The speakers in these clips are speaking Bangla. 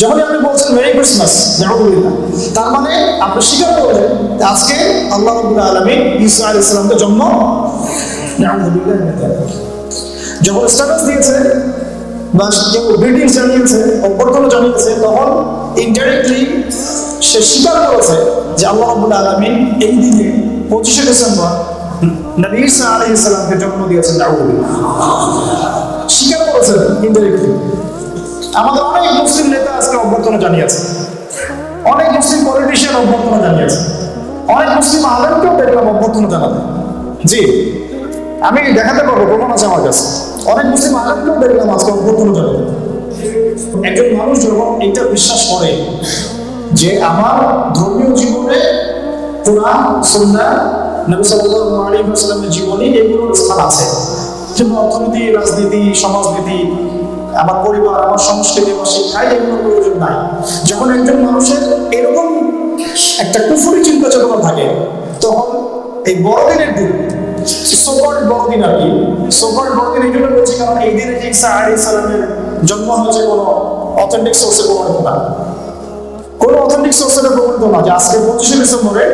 যখনই আপনি বলছেন মেরি ক্রিসমাস, নাউযুবিল্লাহ, তার মানে আপনি স্বীকার করলেন আজকে আল্লাহ রাব্বুল আলামিন ঈসা আলাইহিস সালামকে জন্ম, নাউযুবিল্লাহ মিন যালিক। যখন স্ট্যাটাস দিয়েছে বা কেউ গ্রিটিংস জানিয়েছে, অভ্যর্থনা জানিয়েছে, তখন ইনডাইরেক্টলি সে স্বীকার করেছে যে আল্লাহ রাব্বুল আলামিন এই দিনে 25শে ডিসেম্বর নবী ঈসা আলাইহিস সালামকে জন্ম দিয়েছেন, নাউযুবিল্লাহ। স্বীকার করেছেন ইনডাইরেক্টলি। আমাদের অনেক মুসলিম নেতা আজকে অভ্যর্থনা জানিয়েছে, অনেক মুসলিম পলিটিশিয়ান অভ্যর্থনা জানিয়েছে, অনেক মুসলিম আলেমকেও দেখলাম অভ্যর্থনা জানাতে। জি, আমি দেখাতে পারবো, প্রমাণ আছে আমার কাছে। অনেক মুসলিম আলেমকেও দেখলাম আজকে অভ্যর্থনা জানাতে। একজন মানুষ যখন এটা বিশ্বাস করে যে আমার ধর্মীয় জীবনে কোরআন, সুন্নাহ, নবী সাল্লাল্লাহু আলাইহি ওয়াসাল্লামের জীবনী এগুলোর স্থান আছে, কিন্তু অর্থনীতি, রাজনীতি, সমাজনীতি, আমার পরিবার, আমার সংস্কৃতি, আমার শিক্ষায় এগুলোর প্রয়োজন নাই। যখন একজন মানুষের এরকম একটা কুফরি চিন্তা চেতনা থাকে, তখন এই বড়দিনের দিন, সোকল্ড বড়দিন আর কি, সোকল্ড বড়দিন এই জন্য বলছি কারণ এই দিনে যে ঈসা আলাইহিস সালামের জন্ম হয়েছে কোনো অথেন্টিক সোর্সে প্রমাণিত না, কোনো অথেন্টিক সোর্সে প্রমাণিত না যে আজকে 25শে ডিসেম্বরে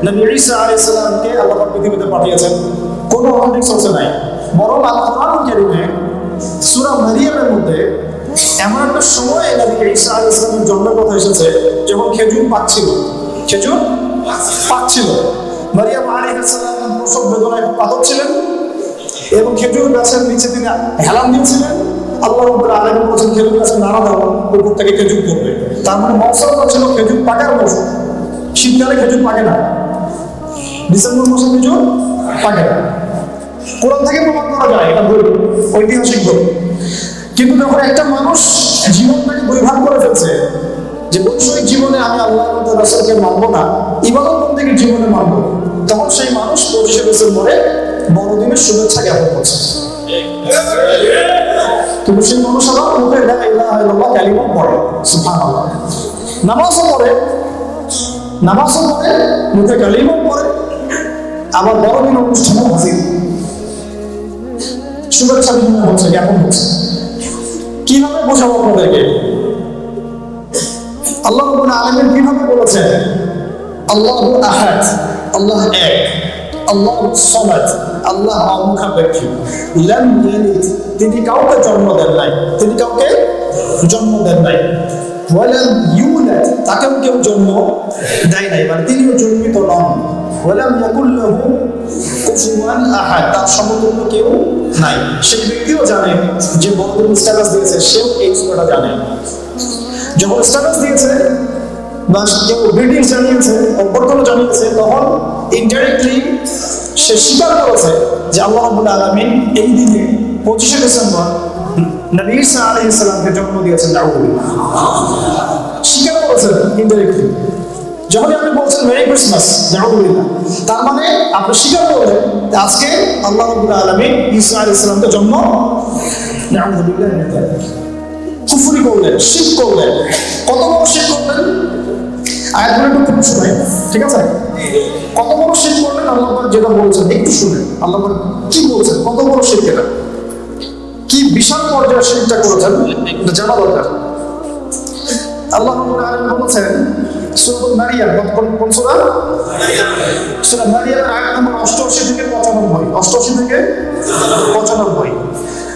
নবী ঈসা আলাইহিস সালামকে আল্লাহ পৃথিবীতে পাঠিয়েছেন, কোনো অথেন্টিক সোর্সে নাই। বরং আল্লাহ কোরআনুল কারীমে সূরা মারিয়ামের মধ্যে এমন একটা সময় নবী ঈসা আলাইহিস সালামের জন্মের কথা এসেছে যখন খেজুর পাচ্ছিল, খেজুর পাচ্ছিল। মারিয়াম আলাইহিস সালাম প্রসব বেদনায় পাথর ছিলেন এবং খেজুর গাছের নিচে তিনি হেলান দিয়েছিলেন। আল্লাহ রাব্বুল আলামিন বলেছেন খেজুর গাছের নাড়া দাও, উপর থেকে খেজুর পড়বে। তার মানে মৌসুমটা ছিল খেজুর পাকার মৌসুম। শীতকালে খেজুর পাকে না, ডিসেম্বর মাসে খেজুর পাকে না। কোরআন থেকে প্রমাণ করা যায়, এটা বই, ঐতিহাসিক বই। কিন্তু যখন একটা মানুষ জীবনটাকে দুই ভাগ করে ফেলছে যে বৈষয়িক জীবনে আমি আল্লাহ রাসূলকে মানবো না, ইবাদত বন্দেগীর জীবনে মানবো, তখন সেই মানুষ 25শে ডিসেম্বরে বড়দিনের শুভেচ্ছা জ্ঞাপন করছে। কিন্তু সেই মানুষ আবার মুখে লা ইলাহা ইল্লাল্লাহ কালিমা পড়ে, সুবহানাল্লাহ, নামাজও পড়ে, মুখে কালিমা পড়ে, আবার বড়দিন অনুষ্ঠানও হাজির, শুভেচ্ছা বিনিময় হচ্ছে, জ্ঞাপন হচ্ছে। কিভাবে বোঝাবো আপনাদেরকে? আল্লাহ রাব্বুল আলামিন কিভাবে বলেছেন আল্লাহু আহাদ, আল্লাহ এক, আল্লাহু সামাদ, আল্লাহ অমুখাপেক্ষী, লাম ইয়ালিদ, তিনি কাউকে জন্ম দেন নাই, তিনি কাউকে জন্ম দেন নাই, ওয়ালাম ইউলাদ, তাকেও কেউ জন্ম দেয় নাই, মানে তিনিও জন্মিত নন, ওয়ালাম ইয়াকুল লাহু কুফুয়ান আহাদ, তার সমতুল্য কেউ নাই। সেই ব্যক্তিও জানে যে বড়দিন স্ট্যাটাস দিয়েছে, সেও এই সুরাটা জানে। যখন স্ট্যাটাস দিয়েছে বা কেউ গ্রিটিংস জানিয়েছে, অভ্যর্থনা জানিয়েছে, তখন ইনডাইরেক্টলি সে স্বীকার করেছে যে আল্লাহ রাব্বুল আলামিন এই দিনে 25শে ডিসেম্বর নবী ঈসা আলাইহিস সালামকে জন্ম দিয়েছেন, নাউযুবিল্লাহ। স্বীকার করেছেন ইনডাইরেক্টলি। যখনই আপনি বলছেন মেরি ক্রিসমাস, নাউযুবিল্লাহ, তার মানে আপনি স্বীকার করলেন আজকে আল্লাহ রাব্বুল আলামিন ঈসা আলাইহিস সালামকে জন্ম, নাউযুবিল্লাহ মিন যালিক। কুফরি করলেন, শিরক করলেন। কত বড় শিরক করলেন? আয়াতগুলো একটু খুব শোনাই, ঠিক আছে? কত বড় শিরক করলেন আল্লাহ যেটা বলছেন একটু শুনেন। আল্লাহ কি বলছেন, কত বড় শিরক, এটা কি বিশাল পর্যায়ের শিরকটা করেছেন, এটা জানা দরকার। আল্লাহ রাব্বুল আলামিন বলেছেন সূরা মারিয়াম, কোন সূরা? সূরা মারিয়ামের আয়াত নম্বর 88 থেকে 95, 88 থেকে 95।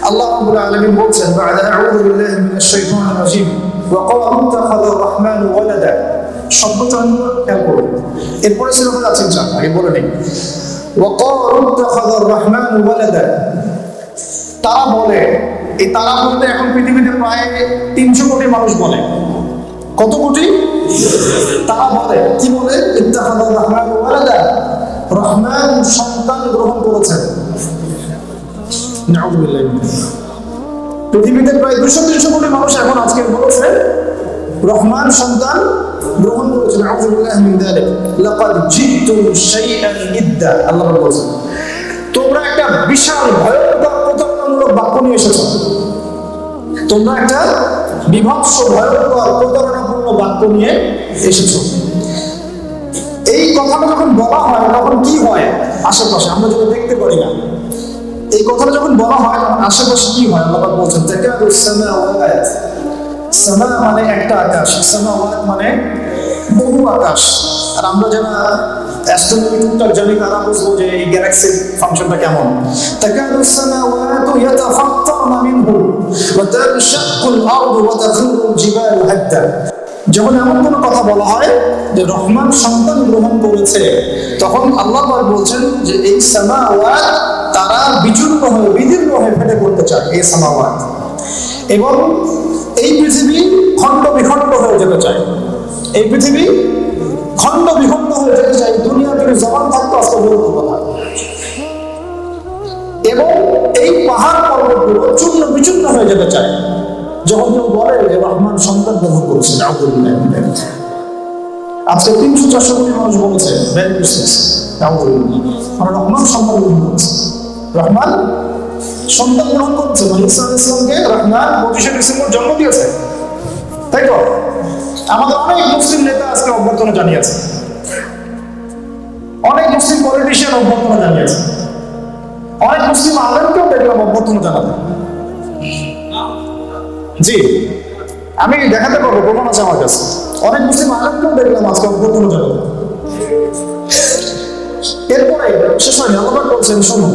আল্লাহ রাব্বুল আলামিন বলছেন বা'দা আউযু বিল্লাহি মিনাশ শাইতানির রাজীম ওয়া ক্বালা ইত্তাখাযার রাহমানু ওয়ালাদা। শব্দটা খেয়াল করুন, এরপরে সূরা যাচ্ছে ইনশাআল্লাহ, আগে বলে নেই। ওয়া ক্বালা ইত্তাখাযার রাহমানু ওয়ালাদা, তারা বলে, এই তারা বলতে এখন পৃথিবীতে প্রায় 300 কোটি মানুষ বলে। কত কোটি? তারা বলে, কি বলে? ইত্তাখাযার রাহমানু ওয়ালাদা, রহমান সন্তান গ্রহণ করেছেন, নাউযুবিল্লাহ। পৃথিবীতে প্রায় 200-300 কোটি মানুষ এখন আজকে বলেছে রহমান সন্তান গ্রহণ করেছেন, নাউযুবিল্লাহ মিন যালিক। লাকাদ জিতুম শাইআন ইদ্দা, আল্লাহ বলেছেন তোমরা একটা বিশাল ভয়ঙ্কর প্রতারণামূলক বাক্য নিয়ে এসেছো, তোমরা একটা বিভৎস ভয়ঙ্কর প্রতারণাপূর্ণ বাক্য নিয়ে এসেছো। এই কথাটা যখন বলা হয় তখন কি হয় আশেপাশে, আমরা যেটা দেখতে পারি না, এই কথাটা যখন বলা হয় তখন আশেপাশে কি হয়? আল্লাহ বলছেন তাকাদুস সামাওয়াত সামা মানে একটা আকাশ, সামাওয়াত মানে বহু আকাশ। আর আমরা যারা অ্যাস্ট্রোনমি টুকটাক জানি তারা বুঝবো যে এই গ্যালাক্সির ফাংশনটা কেমন। তাকাদু সামাওয়াতু ইয়াতাফাত্তারনা মিনহু ওয়া তানশাক্কুল আরদু ওয়া তাখিরুল জিবালু হাদ্দা। যখন এমন কোনো কথা বলা হয় যে রহমান সন্তান গ্রহণ করেছে, তখন আল্লাহ পাক বলছেন যে এই সামাওয়াত তারা বিচূর্ণ হয়ে বিদীর্ণ হয়ে ফেটে পড়তে চায়, এই সামাওয়াত। এবং এই পৃথিবী খণ্ড বিখণ্ড হয়ে যেতে চায়, এই পৃথিবী খণ্ড বিখণ্ড হয়ে যেতে চায়। দুনিয়া জুড়ে জবান থাকতো আজকে বলতো কথা। এবং এই পাহাড় পর্বতগুলো চূর্ণ বিচূর্ণ হয়ে যেতে চায় যখন কেউ বলে যে রহমান সন্তান গ্রহণ করেছে। আজকে 300-400 কোটি মানুষ বলেছে মানে রহমান সন্তান গ্রহণ করেছে, রহমান সন্তান গ্রহণ করছে। মানে ঈসা আলাইহিস সালামকে রহমান 25শে ডিসেম্বর জন্ম দিয়েছে, তাই তো? আমাদের অনেক মুসলিম নেতা আজকে অভ্যর্থনা জানিয়েছে, অনেক মুসলিম পলিটিশিয়ান অভ্যর্থনা জানিয়েছে, অনেক মুসলিম আলেমকেও দেখলাম অভ্যর্থনা জানাতে। জি, আমি দেখাতে পারবো, প্রমাণ আছে আমার কাছে। অনেক মুসলিম আলেমকেও দেখলাম আজকে অভ্যর্থনা জানাতে। এরপরে শেষ হয়নি, আল্লাহ বলছেন শুনুন,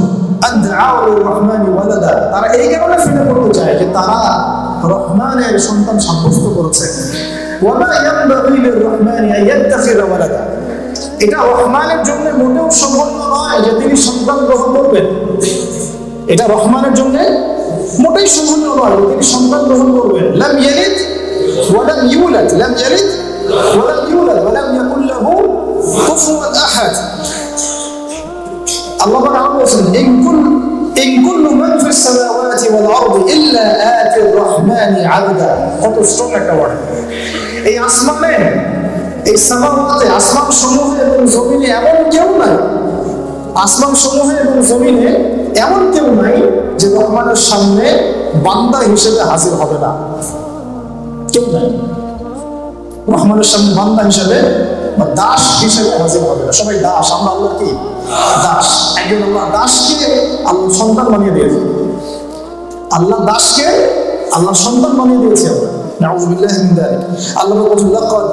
তারা এই কারণে ফিরে পড়তে চায় যে তারা রহমানের সন্তান সাব্যস্ত করেছে। এটা রহমানের জন্য মোটেও সম্ভব নয় যে তিনি সন্তান গ্রহণ করবেন। এটা রহমানের জন্য মোটেই সম্ভব নয় যে তিনি সন্তান গ্রহণ করবেন। লাম ইয়ালিদ ওয়া লাম ইউলাদ, লাম ইয়ালিদ ওয়া লাম ইউলাদ ওয়া লাম ইয়াকুল লাহু কুফুওয়ান আহাদ। আল্লাহ তাআলা বলেন, ইন কুল্লু মান ফিস সামাওয়াতি ওয়াল আরদি ইল্লা আতির রহমানি আবদা। কত স্ট্রং একটা ওয়ার্ড! এই আসমানে, এই সামাওয়াতে, আসমান সমূহে এবং জমিনে এমন কেউ নাই, আসমান সমূহে এবং জমিনে এমন কেউ নাই যে রহমানের সামনে বান্দা হিসেবে হাজির হবে না। কেউ নাই রহমানের সামনে বান্দা হিসেবে বা দাস হিসেবে হাজির হবে না। সবাই দাস, আমরা আল্লাহর কি দাস। একজন আল্লাহ দাসকে আল্লাহ সন্তান বানিয়ে দিয়েছে, আল্লাহ দাসকে আল্লাহ সন্তান বানিয়ে দিয়েছে আমরা। নাউযু বিল্লাহি মিন যালিক। আল্লাহ বলেন, লাকাদ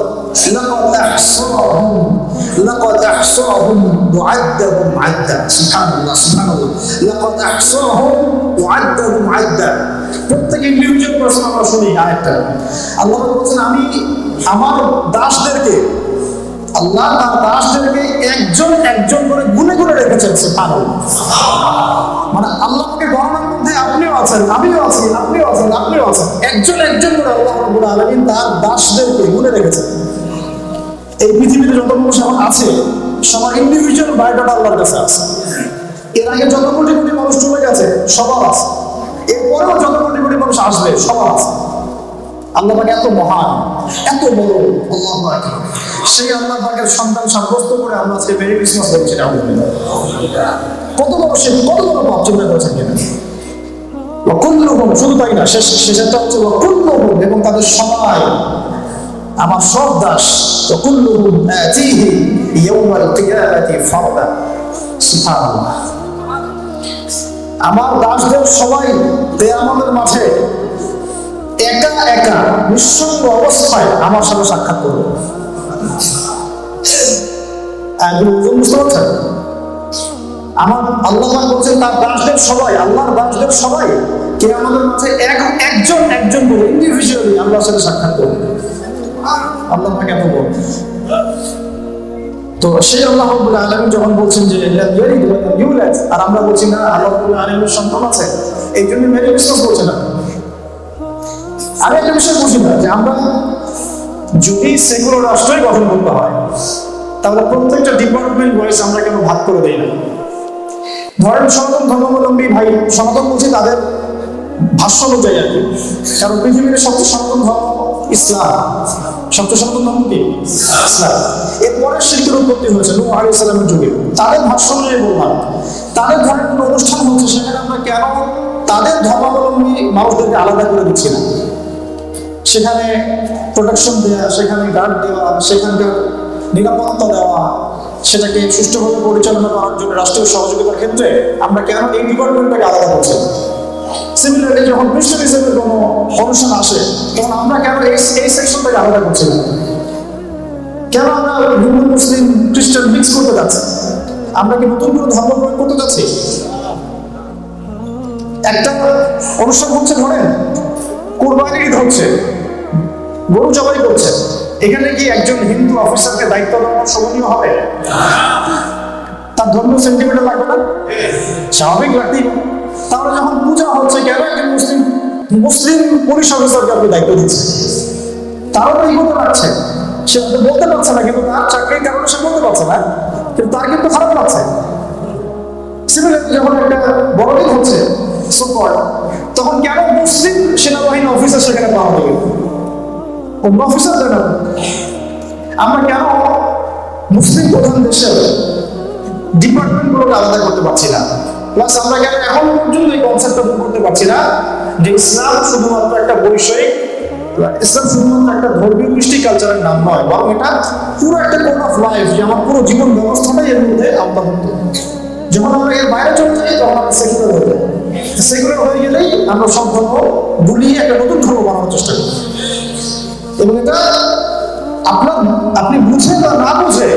আহসাহুম ওয়া আ'আদ্দাহুম আ'আদ্দা। সুবহানাল্লাহ, সুবহানাল্লাহ। লাকাদ আহসাহুম ওয়া আ'আদ্দাহুম আ'আদ্দা। প্রত্যেক ইন্ডিভিজুয়াল পারসন আমরা শুনি আয়াতটা। আল্লাহ বলেন, আমি আমার দাসদেরকে, আল্লাহ তার দাসদেরকে একজন একজন করে গুণে গুণে রেখেছেন। সুবহানাল্লাহ। মানে আল্লাহকে গণনার মধ্যে আপনিও আছেন, আমিও আছি, আপনিও আছেন, আপনিও আছেন। একজন একজন করে আল্লাহ রাব্বুল আলামিন তার দাসদেরকে গুণে রেখেছেন। এই পৃথিবীতে যত মানুষ এখন আছে সবার ইন্ডিভিজুয়াল বায়োডাটা আল্লাহর কাছে আছে। এর আগে যত কোটি কোটি মানুষ চলে গেছে সবার আছে, এরপরেও যত কোটি কোটি মানুষ আসবে সবার আছে। আল্লাহ পাক এত মহান, এত বড়, আল্লাহু আকবার। সেই আল্লাহ পাকের সন্তান সাব্যস্ত করে আমরা আজকে মেরি ক্রিসমাস বলছি। কত বড় সে, কত বড় পাপ চিন্তা করেছেন কিনা। ওয়াকুল্লুহুম, শুধু তাই না, শেষেরটা হচ্ছে ওয়াকুল্লুহুম, এবং তাদের সবাই আমার সব দাস। ওয়াকুল্লুহুম আতিহি ইয়াওমাল কিয়ামাতি ফারদা। সুবহানাল্লাহ। আমার দাসদের সবাই কিয়ামতের মাঠে একা একা নিঃসঙ্গ অবস্থায় আমার সাথে সাক্ষাৎ করবে। বুঝতে পারছেন? আমার আল্লাহ বলছেন তার দাসদের সবাই, আল্লাহর দাসদের সবাই কিয়ামতের মাঠে একজন একজন করে ইন্ডিভিজুয়ালি আল্লাহর সাথে সাক্ষাৎ করবে। আল্লাহ পাক এত বড়। তো সেই আল্লাহ রাব্বুল আলামিন যখন বলছেন যে লাম ইয়ালিদ ওয়া লাম ইউলাদ, আর আমরা বলছি না আল্লাহ রাব্বুল আলামিনের সন্তান আছে, এই জন্য মেরি ক্রিসমাস বলছে না। আমি একটা বিষয় বুঝি না যে আমরা যদি সেকুলার রাষ্ট্রই গঠন করতে হয় তাহলে প্রত্যেকটা ডিপার্টমেন্ট ওয়াইজ আমরা কেন ভাগ করে দেই না? ধরেন সনাতন ধর্মাবলম্বী ভাই, সনাতন বলছি তাদের ভাষ্য অনুযায়ী আর কি, কারণ পৃথিবীর সবচেয়ে সনাতন ধর্ম ইসলাম। সবচেয়ে সনাতন ধর্ম কি? ইসলাম। এরপরে শিরকের উৎপত্তি হয়েছে নূহ আলাইহিস সালামের যুগে। তাদের ভাষ্য অনুযায়ী বললাম, তাদের ধর্মের কোনো অনুষ্ঠান হচ্ছে, সেখানে আমরা কেন তাদের ধর্মাবলম্বী মানুষদেরকে আলাদা করে দিচ্ছি না? সেখানে প্রোটেকশন দেওয়া, সেখানে গার্ড দেওয়া, সেখানকার নিরাপত্তা দেওয়া, সেটাকে সুষ্ঠুভাবে পরিচালনা করার জন্য রাষ্ট্রীয় সহযোগিতার ক্ষেত্রে আমরা কেন এই ডিপার্টমেন্টটাকে আলাদা করছি? সিমিলারলি যখন খ্রিস্টানিজমের কোনো অনুষ্ঠান আসে তখন আমরা কেন এই সেকশনটাকে আলাদা করছি না? কেন আমরা হিন্দু মুসলিম খ্রিস্টান মিক্স করতে যাচ্ছি? আমরা কি নতুন করে ধর্ম প্রয়োগ করতে যাচ্ছি? একটা অনুষ্ঠান হচ্ছে, ধরেন কোরবানির ঈদ হচ্ছে, গরু জবাই করছে, এখানে কি একজন হিন্দু অফিসারকে দায়িত্ব দেওয়া শোভনীয় হবে? তার ধর্মীয় সেন্টিমেন্ট লাগবে না? স্বাভাবিক লাগতেই। তাহলে যখন পূজা হচ্ছে, কেন একজন মুসলিম পুলিশ অফিসারকে আপনি দায়িত্ব দিচ্ছে? তারও তো ইগো লাগছে, সে হয়তো বলতে পারছে না, কিন্তু তার চাকরির কারণে সে বলতে পারছে না, কিন্তু তার কিন্তু খারাপ লাগছে। সিমিলারলি যখন একটা বড় ঈদ হচ্ছে তখন কেন মুসলিম সেনাবাহিনী অফিসার সেখানে পাওয়া যাবে? অন্য অফিসার দেয় না। আমরা কেন মুসলিম প্রধান দেশের ডিপার্টমেন্টগুলোকে আলাদা করতে পারছি না? প্লাস আমরা কেন এখন পর্যন্ত এই কনসেপ্টটা দূর করতে পারছি না যে ইসলাম শুধুমাত্র একটা বৈষয়িক, ইসলাম শুধুমাত্র একটা ধর্মীয় কৃষ্টি কালচারের নাম নয়, বরং এটা পুরো একটা কোড অফ লাইফ, যে আমার পুরো জীবন ব্যবস্থাটাই এর মধ্যে আওতাভুক্ত। যখন আমরা এর বাইরে চলে যাই তখন আমরা সেকুলার হয়ে যাই। সেকুলার হয়ে গেলেই আমরা সব ধর্ম গুলিয়ে একটা নতুন ধর্ম বানানোর চেষ্টা করি, এবং এটা আপনি বুঝে বা না বুঝে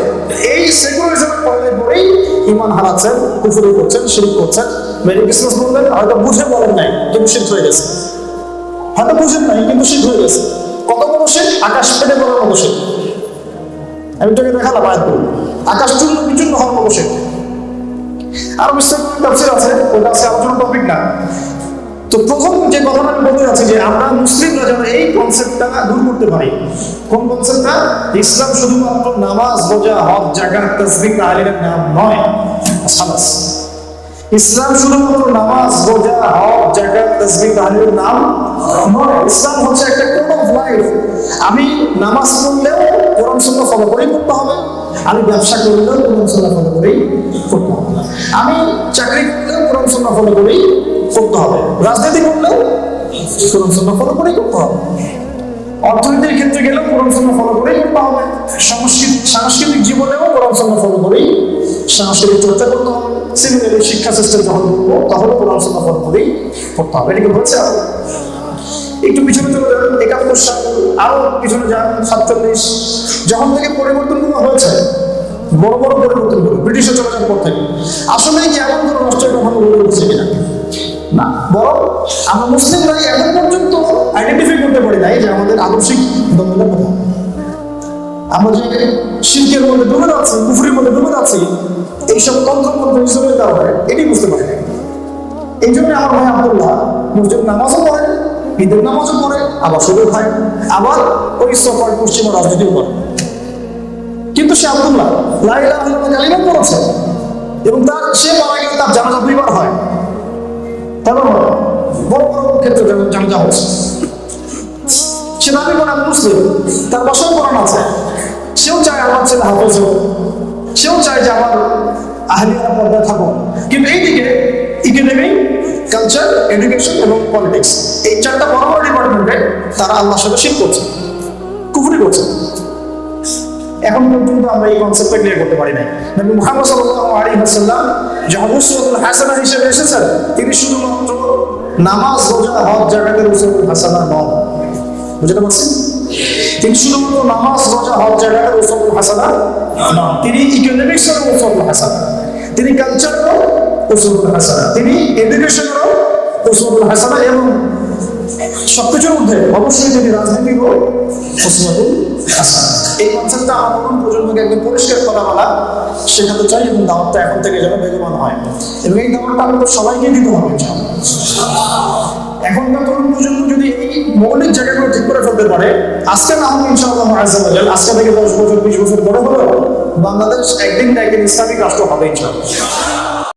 এই সেকুলারিজমের পড়ায় পড়েই ঈমান হারাচ্ছেন, কুফরি করছেন, শিরক করছেন। মেরি ক্রিসমাস বললেন, হয়তো বুঝে বলেন নাই কিন্তু শিরক হয়ে গেছে। হয়তো বুঝেন নাই কিন্তু শিরক হয়ে গেছে। কত বড় শিরক? আকাশ ফেটে পড়ার মতো শিরক। আমি তোকে দেখালাম আয়াত করে, আকাশ চূর্ণ বিচূর্ণ হওয়ার মতো শিরক। আরো বিস্তারিত তাফসীর আছে, ওটা আছে আলোচনার টপিক না। তো প্রথম যে কথাটা আমি বলতে যাচ্ছি যে আমরা মুসলিমরা যেন এই কনসেপ্টটা দূর করতে পারি। কোন কনসেপ্টটা? ইসলাম শুধুমাত্র নামাজ, রোজা, হজ, যাকাত, তাসবিহ, তাহলিলের নাম নয়। খালাস। ইসলাম শুধুমাত্র নামাজ, রোজা, হজ, যাকাত, তাসবিহ, তাহলিলের নাম নয়। ইসলাম হচ্ছে একটা কোড অফ লাইফ। আমি নামাজ পড়লেও কোরআন সুন্নাহ ফলো করেই করতে হবে, আমি ব্যবসা করলেও কোরআন সুন্নাহ ফলো করেই করতে হবে, আমি চাকরি করলেও কোরআন সুন্নাহ ফলো করেই করতে হবে, রাজনীতি করলেও কোরআন সুন্নাহ ফলো করেই করতে হবে, অর্থনীতির ক্ষেত্রে গেলেও কোরআন সুন্নাহ ফলো করেই করতে হবে, সাংস্কৃতিক জীবনেও কোরআন সুন্নাহ ফলো করেই সাংস্কৃতিক চর্চা করতে হবে। সিমিলারলি শিক্ষা সিস্টেম যখন করবো তখন কোরআন সুন্নাহ ফলো করেই করতে হবে। এটাকে বলছে একটু পিছনে চলে যাবেন, 71 সাল, আরো পিছনে যান 47, যখন থেকে পরিবর্তনগুলো হয়েছে, বড় বড় পরিবর্তনগুলো ব্রিটিশে চলে যাওয়ার পর থেকে, আসলে কি এমন কোনো রাষ্ট্রের কথা বলে বলছে কিনা? না, বরং আমরা মুসলিমরাই এখন পর্যন্ত আইডেন্টিফাই করতে পারি নাই যে আমাদের আদর্শিক দ্বন্দ্বটা কোথায়। আমরা যে শিরকের মধ্যে ডুবে যাচ্ছি, কুফরির মধ্যে ডুবে যাচ্ছি, এইসব তন্ত্রমন্ত্র হিসেবে দেওয়া হয়, এটি বুঝতে পারি না। এই জন্য আমার ভাই আব্দুল্লাহ মসজিদ নামাজও পড়ে, ঈদের নামাজও পড়ে, আবার সুযোগ হয়, আবার ওই সফর পশ্চিমা রাজনীতিও করে। কিন্তু সে আব্দুল্লাহ লা ইলাহা ইল্লাল্লাহ কালিমা পড়েছে, এবং সে মারা গেলে তার জানাজা 2 বার হয়। তারপর বড় বড় ক্ষেত্রে জানাজা হচ্ছে। সে দাবি করে আমি মুসলিম, তার বাসায় কোরআন আছে, সেও চায় আমার ছেলে হাফেজ হোক, সেও চায় যে আমার আহলিয়ারা পর্দায় থাকো, কিন্তু এইদিকে ইকোনমি, কালচার, এডুকেশন এবং পলিটিক্স, এই 4টা বড় বড় ডিপার্টমেন্টে তারা আল্লাহর সাথে শিরক করছে, কুফরি করছে। এখন পর্যন্ত আমরা এই কনসেপ্টটা ক্লিয়ার করতে পারি নাই। নবী মুহাম্মদ সাল্লাল্লাহু আলাইহি ওয়াসাল্লাম যখন উসওয়াতুল হাসানাহ হিসেবে এসেছেন, তিনি শুধুমাত্র নামাজ, রোজা, হজ, যাকাতের উসওয়াতুল হাসানাহ নন। বুঝতে পারছেন? তিনি শুধুমাত্র নামাজ, রোজা, হজ, যাকাতের উসওয়াতুল হাসানাহ নন, তিনি ইকোনমিক্সের উসওয়াতুল হাসানাহ, তিনি কালচারেরও উসওয়াতুল হাসানাহ, তিনি এডুকেশনেরও উসওয়াতুল হাসানাহ, এবং সবকিছুর মধ্যে অবশ্যই তিনি রাজনীতিরও উসওয়াতুল হাসানাহ। এই কনসেপ্টটা আমার নতুন প্রজন্মকে একদম পরিষ্কার কথা বলা শেখাতে চাই, এবং দাওয়াতটা এখন থেকে যেন বেগবান হয়, এবং এই দাওয়াতটা আমাদের সবাইকে দিতে হবে। এখনকার তরুণ প্রজন্ম যদি এই মৌলিক জায়গাগুলো ঠিক করে ফেলতে পারে, আজকে না হোক ইনশাআল্লাহ আজ্জা ওয়া জাল, আজকে থেকে 10 বছর 20 বছর পরে হলেও বাংলাদেশ একদিন না একদিন ইসলামিক রাষ্ট্র হবে ইনশাআল্লাহ।